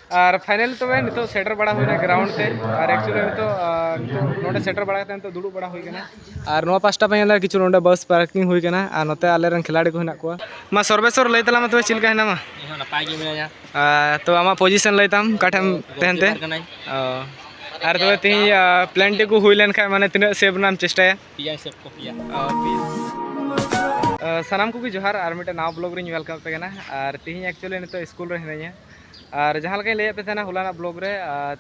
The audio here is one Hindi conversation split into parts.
और फाइनल तब नितो सेटर बड़ा हुई ग्राउंड ते और एक्चुअली नितो सेटर बड़ा करते दुड़ूब बड़ा हुई और नो पास्टा पे किछु नोडे बस पार्किंग हुई और नोते आलेरन खिलाड़ी को हेना को मा सर्वेश्वर लई तला तब चिलका हेना मा नपाय गे मिनाया तो आमा पोजीशन लईताम काठेम तहनते और तब ती प्लेंटी को हुई लेन खा माने तिना सेव नाम चेष्टाया पिया सेव को पिया सानाम को जोहार और मिटे नाव ब्लॉग रे वेलकम पे और तीन एक्चुअली नितो स्कूल रे हिनाया और जहाँ लगे लैप पे हुलाना ब्लॉग रे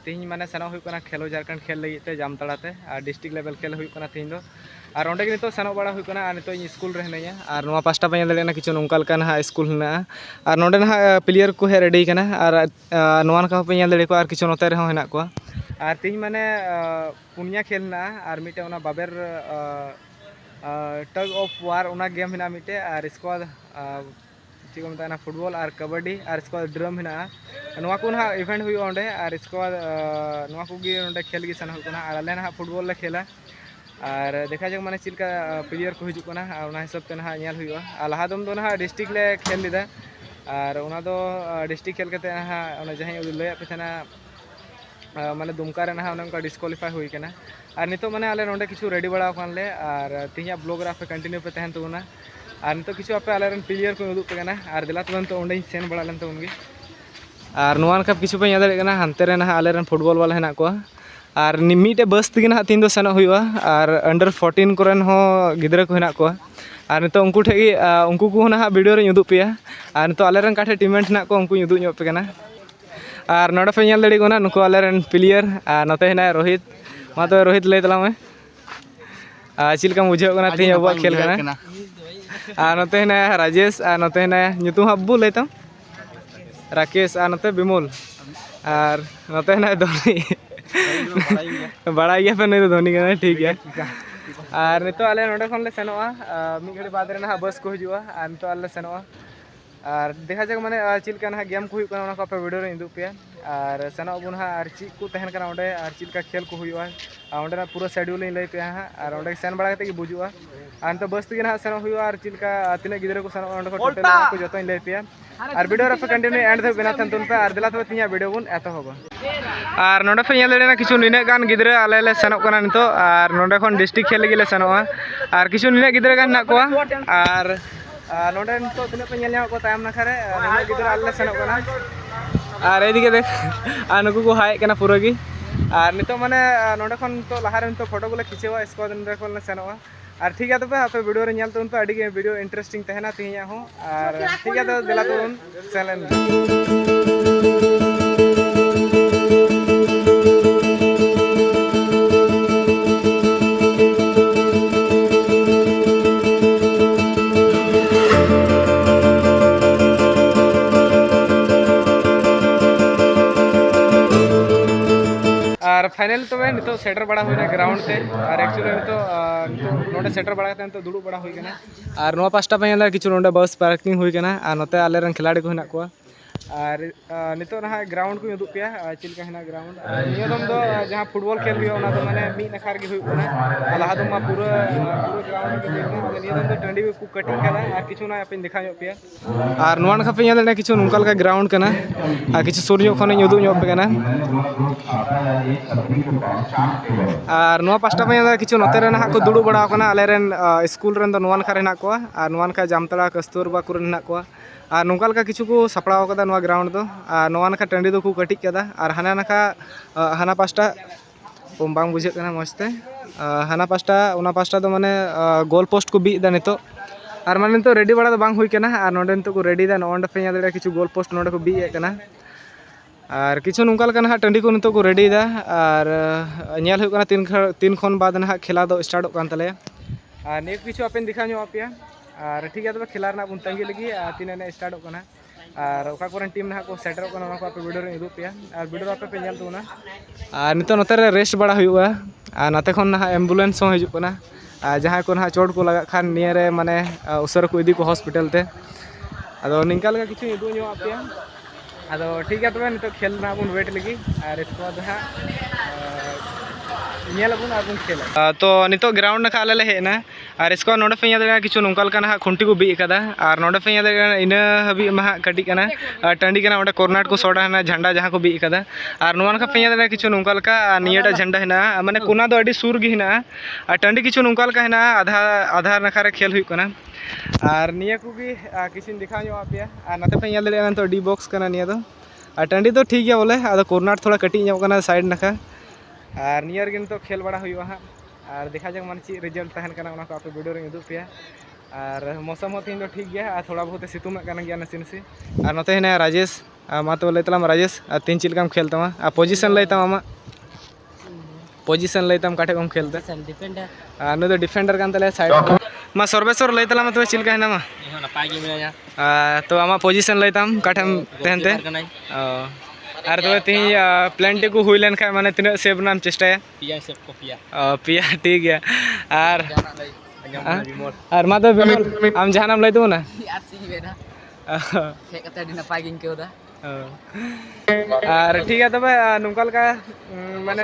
तीन माने सेना हुई खेलो झारखंड खेल लगे जामताड़ाते और डिस्ट्रिक्ट लेवल खेल हुई तीन दो और अंडे नितो सेनो बड़ा हुई और नितो स्कूल रे हिनाया और नोआ पास्टा पे दाड़ा किछु नोंका लेका ना स्कूल हेना और नोडे ना प्लेयर को हे रेडी कना और नोआ नका पे दाड़े को और किछु नोते रे हेना को और तीन माने पुनिया खेल ना और मिटे ओना बाबेर टग ऑफ वार ओना गेम हेना मिटे और इसको ची को मताना फुटबॉल और कबड्डी और इसको ड्रम हेना नोआ को ना इवेंट हुई ओंडे और इसको नोआ को गे ओंडे खेल गे सन हुई और आले ना फुटबॉल ले खेला और देखा जाए माने चिलका प्लेयर को हिजुकना और हिसाब से ना नेल हुई और लहा दम दो ना डिस्ट्रिक्ट ले खेल लेदा और ओना दो डिस्ट्रिक्ट खेल करते ना ओना जहां लय पे तना माने दुमका रे ना उनका डिस्क्वालीफाई हुई कना और नितो माने आले नोंडे किछु रेडी बड़ा कान ले और तिहिया ब्लॉग रे पे कंटिन्यू पे तहन तबना और नितो किछु आपे आले रन प्लेयर को उदुक पे कना और दिला तबन तो ओंडे सेन बड़ा लेन तबन गे और नोआन का किछु पे याद कना हनते रे ना आले रन फुटबॉल वाला हेना को और मीटे बस तक ना तीन दो सेनो हुआ और अंडर 14 कोरेन हो गिद्रा को हेना को और नितो उनको ठे उनको को ना वीडियो रे उदुक पे और नितो आले रन काठे टीममेट ना को उनको उदुक ᱧᱚᱜ पे कना और नोडे पे नेल दाड़ी कोना नुको आले रन प्लेयर नोते हेना रोहित मा तो रोहित लई तला में चिलका बुझाव कना ती अब खेल कना और नोते हेना राजेश और नोते हेना ᱧᱩᱛᱩᱢ हब्बू लईताम राकेश और नोते बिमल और नोते हेना धोनी बड़ा गया पे नहीं तो धोनी का ठीक है और नितो आले नोडे खन ले सेनोआ मी घड़ी बाद रे ना बस को हिजुआ और नितो आले सेनोआ और देखा जाए माने चिलका ना गेम को हुई को पे वीडियो रे इंदु पे और सेनो बुन हा और ची को तहन कना ओंडे और चिलका खेल को हुई ओंडे ना पूरा शेड्यूल इन लई पे हा और ओंडे सेन बड़ा के बुजुआ और तो बस तक ना सेनो हुई और चिलका तिने गिदरे को सेनो ओंडे को टोटल को जतो इन लई पे और वीडियो रे पे कंटिन्यू एंड थे बिना थन तुन पे और दिला तो तिया वीडियो बुन एतो होबा और नोडे पे नेल लेना किछु निने गान गिदरे आले ले सेनो कना नितो और नोडे खन डिस्ट्रिक्ट खेल गे ले सेनोआ और किछु निने गिदरे गान ना को और नोडे नितो तिने पे नेल को तायम ना खरे निने गिदरे आले सेनो कना और एदिके देख और नुकु को हाय कना पूरा गी और नितो माने नोडे खन तो लहा रे नितो फोटो को खिचेवा इसको दिन रे खन सेनोआ और ठीक है तो पे आपे वीडियो रे नेल तो उन पे अडी वीडियो इंटरेस्टिंग तहना तिया हो और ठीक है तो दिला तो चैनल और फाइनल तब नितो सेटर बड़ा हुई ग्राउंड ते और एक्चुअली नितो सेटर बड़ा करते दुड़ूब बड़ा हुई और नो पास्टा पे किछु नोडे बस पार्किंग हुई और नोते आले रन खिलाड़ी को हेना को और नितो ना ग्राउंड को उदुक पे चिलका हेना ग्राउंड नियम दो जहां फुटबॉल खेल हुई ओना तो माने मी नखार गे हुई कोना लहा दो मा पूरा ग्राउंड के नियम दो टंडी को कटिंग करा और किछु ना अपन दिखा पे और नोन खा पे दाड़ा किछु नुंका लका ग्राउंड कना और किछु सुर ᱧᱚᱜ खन उदुक ᱧᱚᱜ पे कना और नोआ पास्टा पे किछु नोते रे ना को दुड़ू बड़ा कना आले रेन स्कूल रेन दो नोआन खा हेना को और नोआन खा जामतड़ा कस्तूरबा कुरे हेना को और नोंका लका किछु को सपड़ाव कदा नोआ ग्राउंड दो और नोआ नखा टंडी दो को कटिक कदा और हाना नखा हाना पास्टा बांग बुझे कना मस्ते हाना पास्टा ओना पास्टा दो माने गोल पोस्ट को बी दा नितो और माने तो रेडी बड़ा दो बांग हुई कना और नोडे तो को रेडी दा नोंडे पे दाड़ा किछु गोल पोस्ट नोडे को बी ए कना और किछु नोंका लका ना टंडी को नितो को रेडी दा और नेल हुई कना तीन खन बाद ना खेला दो स्टार्ट कान तले और ने किछु अपन दिखा ᱧᱚᱜ पे और ठीक है तो खेला रना बुन तंगी लगी तीन ने स्टार्ट कना और ओका कोरन टीम ना को सेटर कना ना को आपे वीडियो रे उदुक पे और वीडियो आपे पे नेल तोना और नितो नोते रे रेस्ट बड़ा हुआ और नाते खन ना एम्बुलेंस हो हिजु कना जहां को ना चोट को लगा खान नियर रे माने उसर को इदी को हॉस्पिटल ते अदो निंका लगा किछु उदुक ᱧᱚᱜ पे अदो ठीक है तो नितो खेल ना बुन वेट लगी और इसको बाद हा तो नितो ग्राउंड ना आले ले हेना और इसको नोडे पे यहाँ किचु नौका हाँ खुंटी को बीच और नोडे पे यहाँ इन हबी हाँ कटी टाँडी ओंडे कर्नाट को सोडा है झंडा जहाँ को बीच और नोका पे यहाँ किचु नौका नियाटा झंडा है माने कोना दो सुर गे है और टाँडी किचु नौका है आधा आधा नाखा खेल होना और निया को भी किसी दिखा पे और नाते पे यहाँ तो डी बॉक्स निया दो और टाँडी तो ठीक है बोले अब कर्नाट थोड़ा कटी साइड नाखा और निया तो खेल बड़ा हुआ हाँ और देखा जाए मान ची रिजल्ट तहन को आप वीडियो रे उदू पे और मौसम हो तीन ठीक गया और थोड़ा बहुत सितुंग गया नसी नसी और नोते है राजेश मा तो लैतलाम राजेश और तीन चिलकाम खेल तमा और पोजिशन लैतम आमा पोजिशन लैतम काटे कम खेलते डिफेंडर नु डिफेंडर कान तले साइड मा सर्वेश्वर लैतलाम तो चिलका है ना मा नपाय गे मिनाया तो आमा पोजिशन लैतम काटेम तहनते और तो ती प्लेंटी को हुई लेन खा माने तीन सेव नाम चेष्टाया पिया सेव को पिया ठीक है और मा तो बिमल आम जहां नाम लैतो ना और ठीक है तबे नुंकल का माने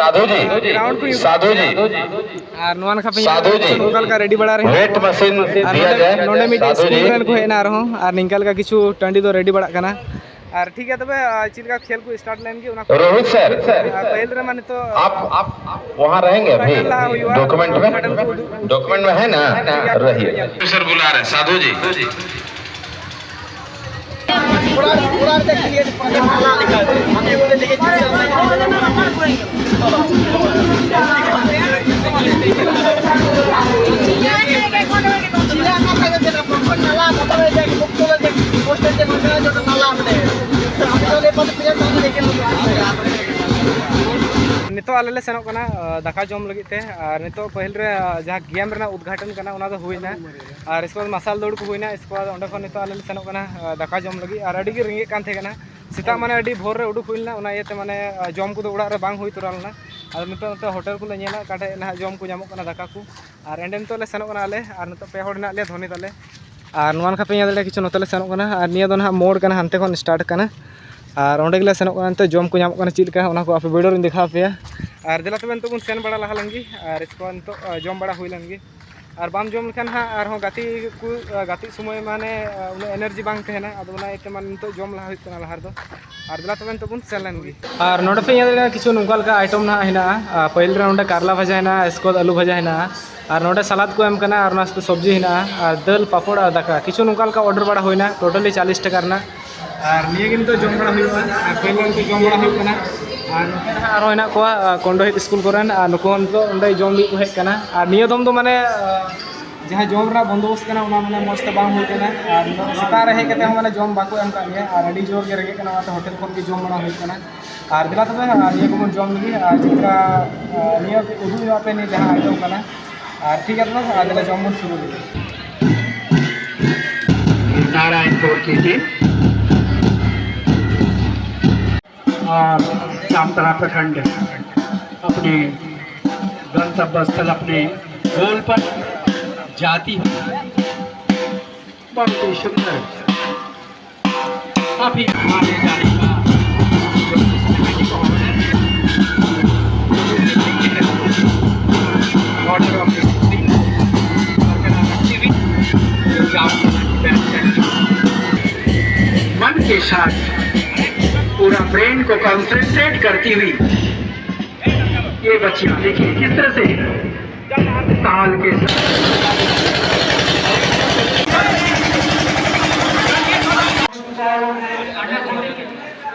ग्राउंड को साधु जी और नोन खा पे नुंकल का रेडी बड़ा रहे वेट मशीन दिया जाए नोडे मिट स्कूल रन को हेना रहो और निंकल का किछु टंडी तो रेडी बड़ा कना और ठीक है तबे चिलका खेल को स्टार्ट लेंगे रोहित सर पहले रे माने तो आप वहां रहेंगे अभी डॉक्यूमेंट में है ना रहिए सर बुला रहे साधु जी पूरा देखिए नितो आले सेनों दाका जम लगे और नितो पहल रे जहाँ गेम उद्घाटन करना हुईना और इसके बाद मसाल दौड़ को हुईना इसके बाद अंडे नितो आले सेनों दाका जम लगे और अड़ी रेंगे कान थे सेता माने अड़ी भोर रे उडुक हुईना इयाते माने जम को उड़ा रे बांग हुई तुरालना और नितो होटल को लेना काटे ना जम को नामो दाका को और एंडे नितो ले सेनों आले और नितो पे हड़ ले धोनी ताले और नोन खापे यहाँ किछु नोतले सेनों और निया दो ना मोड़ करना हानते खन स्टार्ट करना और ओंडे गेले सेनों तो जम को नामो चीलका आप वीडियो रे दिखा पे और दिला तब तो सेन बड़ा लहा लेंगी और इसको तो जम बड़ा हुई लेंगी और बाम जम लेखान हाँ और गाती को गाती समय माने एनर्जी बांग तहना अब मान तो जम लहा होना लहा दो और दिला तब तो सेन लेंगी और नोडे पे यहाँ किछु नौका लगा आइटम ना हेना पहले रे नोडे कारला भाजा हेना इसको आलू भाजा हेना और नोडे सलाद को एम करना और नास्ते सब्जी हेना और दाल पापड़ और दाका किछु नौका लगा ऑर्डर बड़ा होना टोटली 40 टाका रना और निये गिन तो जम बड़ा हुआ पहले तो जम बड़ा हुआ और हेना को कंडोहित स्कूल कोरेन और नुकन तो अंडे जम भी को हेकना और निये दम तो माने जहाँ जम रा बंदोबस्त करना माने मस्त बांग हुई करना और सेता रहे कते माने जम बाको एम का लिया और अडी जोर के रेगे करना होटल खन के जम बड़ा हुई करना और दिला तबे निये को जम लगी और चित्रा निये उदू पे नहीं जहाँ आइटम करना और ठीक है तो दिला जम शुरू लगी नारायणपुर की टीम और जामताड़ा प्रखंड अपने गंतव्य स्थल अपने गोल पर जाती है बहुत ही सुंदर अभी आगे जाने का ऑर्डर ऑफ मन के साथ पूरा ब्रेन को कंसंट्रेट करती हुई ये बच्चियां देखिए किस तरह से ताल के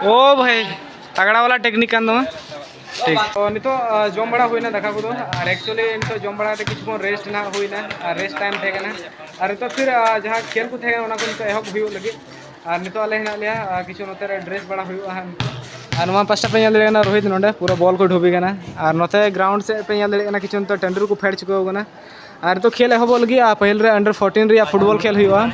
ओ भाई तगड़ा वाला टेक्निक कान दो ठीक तो नितो जम बड़ा हुईना दाका को और एक्चुअली नितो जम बड़ा किछु रेस्ट ना हुईना और रेस्ट टाइम थे ना और तो फिर जहाँ खेल को थे ना को एहब हुई लगे और नितो आले हेना लिया किछु नोते ड्रेस बड़ा हुआ और नवा पास्टा पे लेना रोहित नोडे पूरा बॉल को ढुबी गना और नोते ग्राउंड से पे लेना किछु तो टेंडर को फेड़ चुका गना और तो खेल एहब लगे पहल रे अंडर 14 रे फुटबॉल खेल हुआ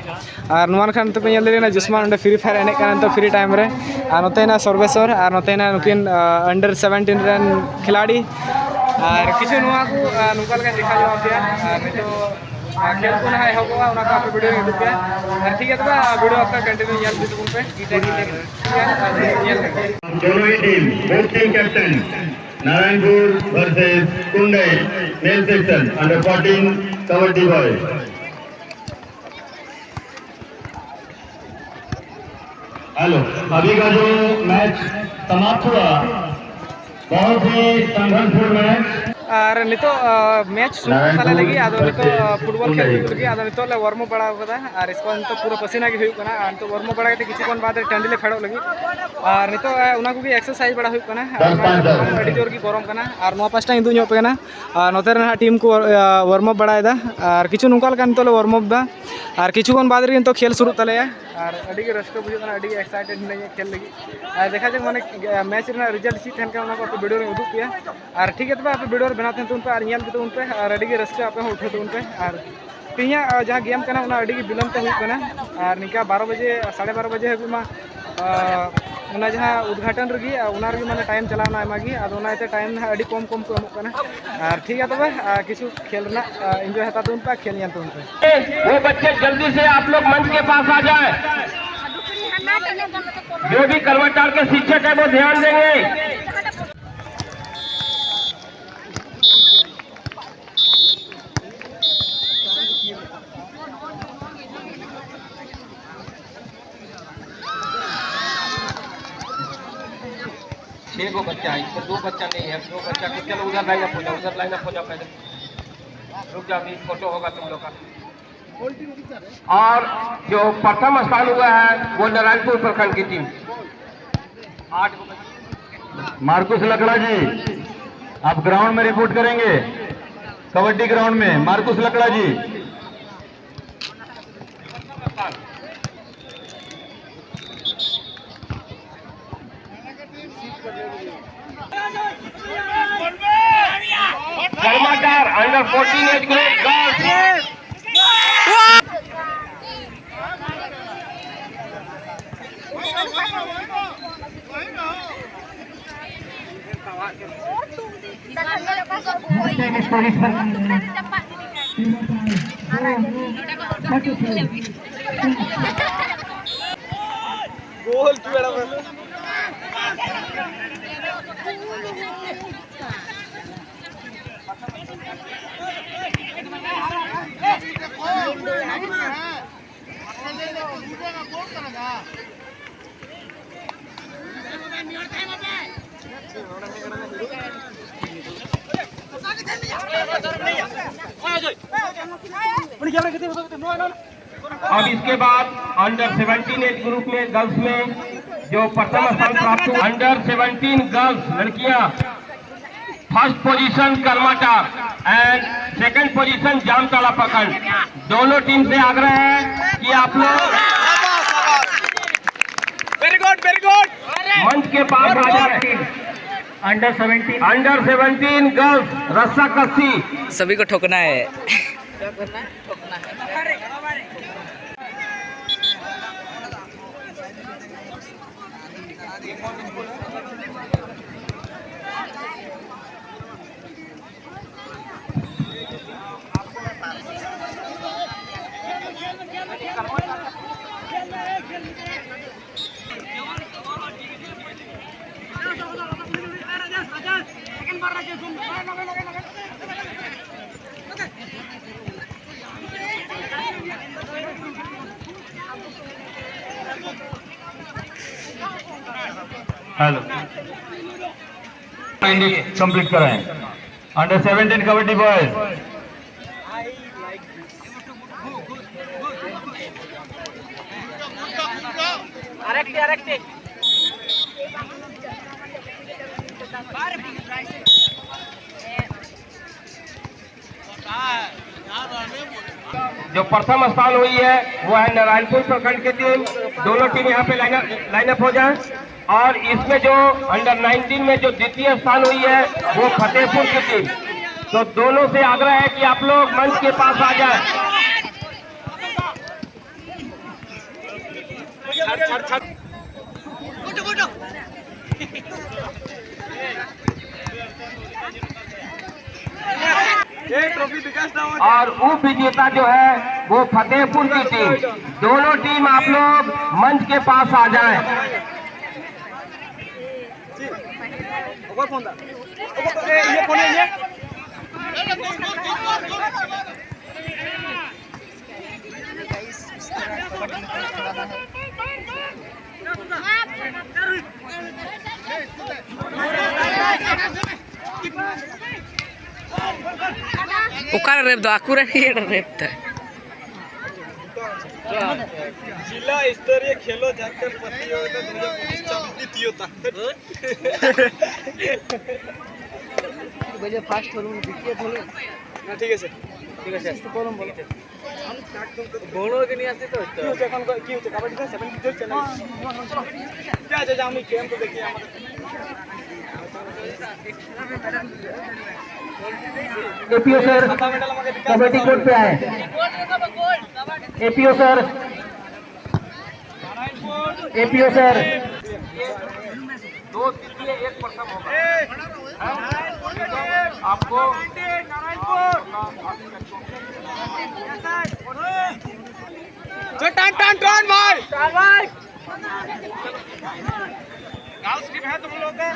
और नवा खान तो पे लेना जिसमान अंडर फ्री फायर एने कान तो फ्री टाइम रे और नोते ना सर्वेश्वर और नोते ना नुकिन अंडर 17 रन खिलाड़ी और किछु नवा को नुका लगा दिखा जो पे और तो खेल को ना एहबा उना का वीडियो यूट्यूब पे और ठीक है तो वीडियो आपका कंटिन्यू यार यूट्यूब पे दोनों ही team both team captain Narayanpur versus Kundai male section under 14 kabaddi boy. Hello, अभी का जो मैच समाप्त हुआ बहुत ही संघर्षपूर्ण मैच। और नितो मैच शुरू ताले लगी आदो नितो फुटबॉल खेल हुई लगी आदो नितो ले वर्म बड़ा होदा और इसको नितो पूरा पसीना गे हुई कना और नितो वर्म बड़ा के किछु कोन बाद टंडी ले खड़ो लगी और नितो उना को एक्सरसाइज बड़ा हुई कना अड़ी जोर की गरम कना और नो पास्टा इंदु ᱧᱚᱜ पेना और नोते रहा टीम को वर्म अप बड़ा दा और किछु नुका लका नितो ले वर्म अप दा और किछु कोन बाद रे नितो खेल शुरू तलेया और अड़ी के रस्को बुझो कना अड़ी एक्साइटेड नहीं खेल लगी और देखा जे माने मैच रे रिजल्ट ची थन का उना को वीडियो रे उदुक पिया और ठीक है तो आप वीडियो बनाते हैं तो उन पे और नियल भी तो उन पे और अड़ी के रस्के आप उठे तो उन पे और तिया जहाँ गेम करना उना अड़ी विलम्ब ते हुई कना और निका 12 बजे 12:30 बजे हबी मा उना जहाँ उद्घाटन रगी उना रगी माने टाइम चलाना आयमागी आदो उनाते टाइम ना अड़ी कम कम को एमो कना और ठीक है तबे किछु खेल ना एंजॉय हता तो उन पे खेल नियल तो उन पे वो बच्चे जल्दी से आप लोग मंच के पास आ जाए। जो भी कर्मचारी के शिक्षक है वो ध्यान देंगे। छह को बच्चा है, इसमें 2 बच्चा नहीं है, 2 बच्चा को चलो उधर लाइन अप हो जाओ, उधर लाइन अप हो जाओ पहले, रुक जाओ, अभी फोटो होगा तुम लोग का। और जो प्रथम स्थान हुआ है वो नारायणपुर प्रखंड की टीम 8 को। मार्कुस लकड़ा जी आप ग्राउंड में रिपोर्ट करेंगे, कबड्डी ग्राउंड में मार्कुस लकड़ा जी। कर्मचार under 14 age group girls goal की बड़ा और इसके बाद अंडर 17 एज ग्रुप में गर्ल्स में जो प्रथम स्थान प्राप्त हुआ, अंडर 17 गर्ल्स लड़कियां first position Karmatar and second position Jamtara प्रखंड। दोनों टीम से आग्रह है कि आप लोग वेरी गुड मंच के पास आ जाए। अंडर 17 गर्ल्स रस्सा कस्सी सभी को ठोकना है। हेलो कंप्लीट कराएं। Under 17 kabaddi boys. जो प्रथम स्थान हुई है वो है नारायणपुर प्रखंड की टीम। दोनों टीम यहाँ पे लाइन अप हो जाए। और इसमें जो अंडर 19 में जो द्वितीय स्थान हुई है वो फतेहपुर की टीम। तो दोनों से आग्रह है कि आप लोग मंच के पास आ जाए। और उप विजेता जो है वो फतेहपुर की टीम। दोनों टीम आप लोग मंच के पास आ जाएं। ओकर रेप दो आकुरे नहीं रेप था जिला स्तरीय खेलो जाकर प्रतियोगिता 2025 द्वितीय फास्ट হলো দ্বিতীয় হলো না ঠিক আছে কলম বলো বড় কে নিয়ে আসতে তো কি হচ্ছে এখন কি হচ্ছে কাবাডি খেলা 7 চলছে না যা যা যা আমি গেম তো দেখি আমাদের एपीओ सर कबड्डी कोर्ट पे आए एपीओ सर दो द्वितीय एक प्रथम होगा आपको टान टान टान भाई गांव स्ट्रीम है तुम लोग का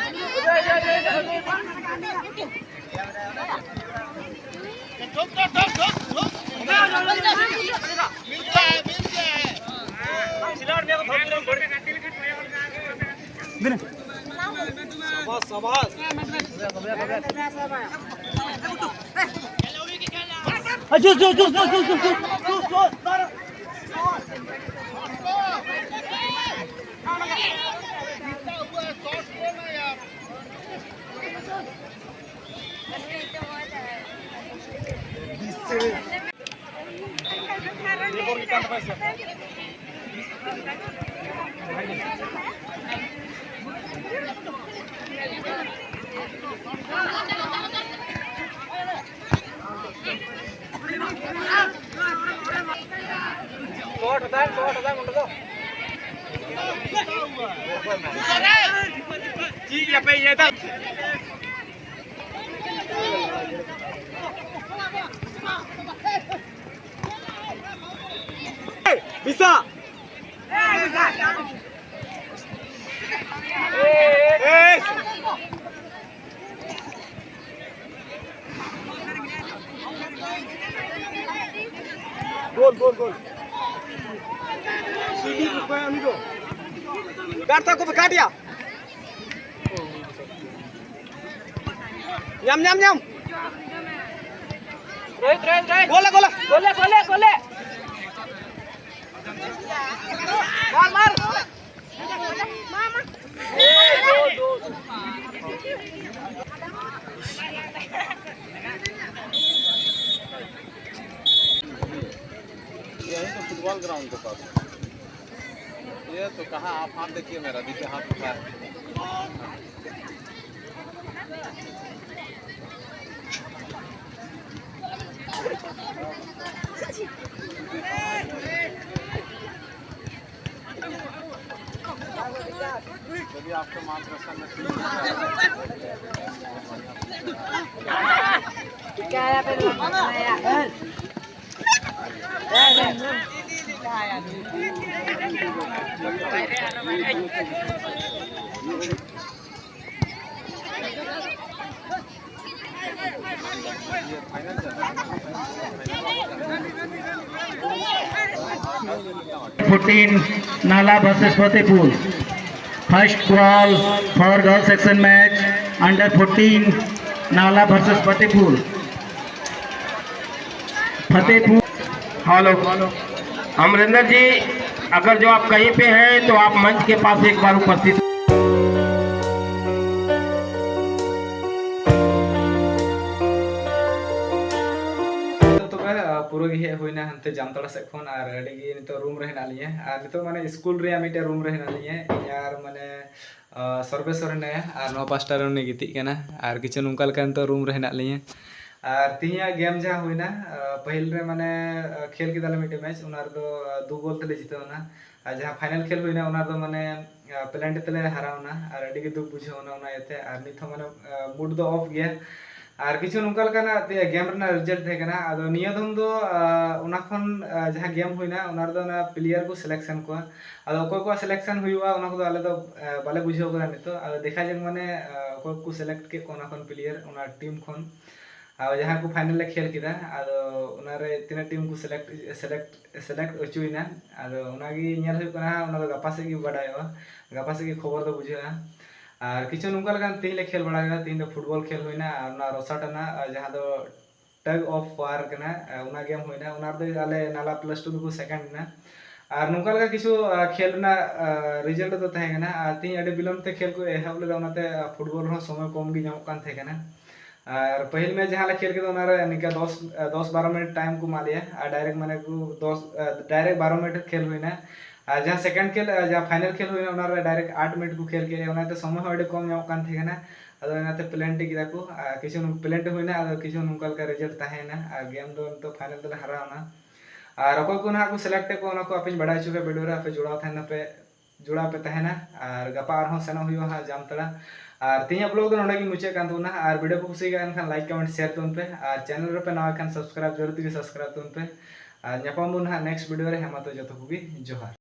bisa gol sini ko amigo karta ko kaट दिया nyam nyam nyam गोले गोले गोले गोले गोले मार मार यही तो फुटबॉल ग्राउंड के पास ये तो कहाँ आप हाथ देखिए मेरा देखिए हाथ उठा है यदि आपको मार्गदर्शन में Nala versus Fatehpur. First ball for girls section match under 14 Nala versus Fatehpur. Fatehpur. Hello Amarinder ji, अगर जो आप कहीं पे हैं तो आप मंच के पास एक बार उपस्थित पूरा हे होना हनते जामतड़ा से खन और अड़ी नित रूम रे हेना लिये और नित माने स्कूल रे मिटे रूम रे हेना लिये यार माने सर्वेश्वर ने और 9-5 रे गिति कना और किछु नुंका लका नित रूम रे हेना लिये और तिया गेम जा होना पहिल रे माने खेल के दाले मिटे मैच उनार दो 2 गोल तले जितवना और जहां फाइनल खेल होना उनार दो माने प्लेंट तले हरावना और अड़ी के दुख बुझावना उना एते और नित माने मूड दो ऑफ गया और किछु नुंका लकाना गेम रना रिजल्ट थे कना आदो निया दम दो उना खन जहां गेम होइना उनार दो ना प्लेयर को सिलेक्शन को आदो कोई को सिलेक्शन हुआ उना को आले दो बाले बुझाव करा नितो आदो देखा जंग माने कोई को सिलेक्ट के कोना खन प्लेयर उना टीम खन जहाँ को फाइनल खेल किदा अरे तीन टीम को सेलेक्ट अचुना गपा से बाड़ा गपा से खबर दो बुझा और किचु नुका तीन खेल बड़ा तीन फुटबॉल खेल होना रसाटाना जहाँ दो टग ऑफ वार करना गेम होना आले नाला +2 को सेकेंड ना और नुका किचु खेल रिजल्ट तो तहना तीन बिलम ते खेल को एहब लेते फुटबॉल समय कम गे नामकान और पहल में जहाँ खेल के निका 10-12 मिनट टाइम को मालिया और डायरेक्ट माने को डायरेक्ट 12 मिनट खेल होना और जहाँ सेकेंड खेल जहाँ फाइनल खेल होना डायरेक्ट 8 मिनट को खेल के समय कम नामकान प्लेंटी किदा को किछु प्लेंट होना किछु नुका रिजल्ट तहना और गेम तो फाइनल तो हराना और अको को ना को सेलेक्ट को आपे बड़ा चुके वीडियो रे आपे जुड़ा पे तहना और गपा और सेना हुआ जामतड़ा और तीन ब्लॉग नोडे मुचाद कान तबना और वीडियो को कुसी खान लाइक कमेंट शेयर तबन पे और चैनल पे नवा खान सब्सक्राइब जरूर सब्सक्राइब तबन पे और नेक्स्ट वीडियो रे हेमा तो जतो को जोहार।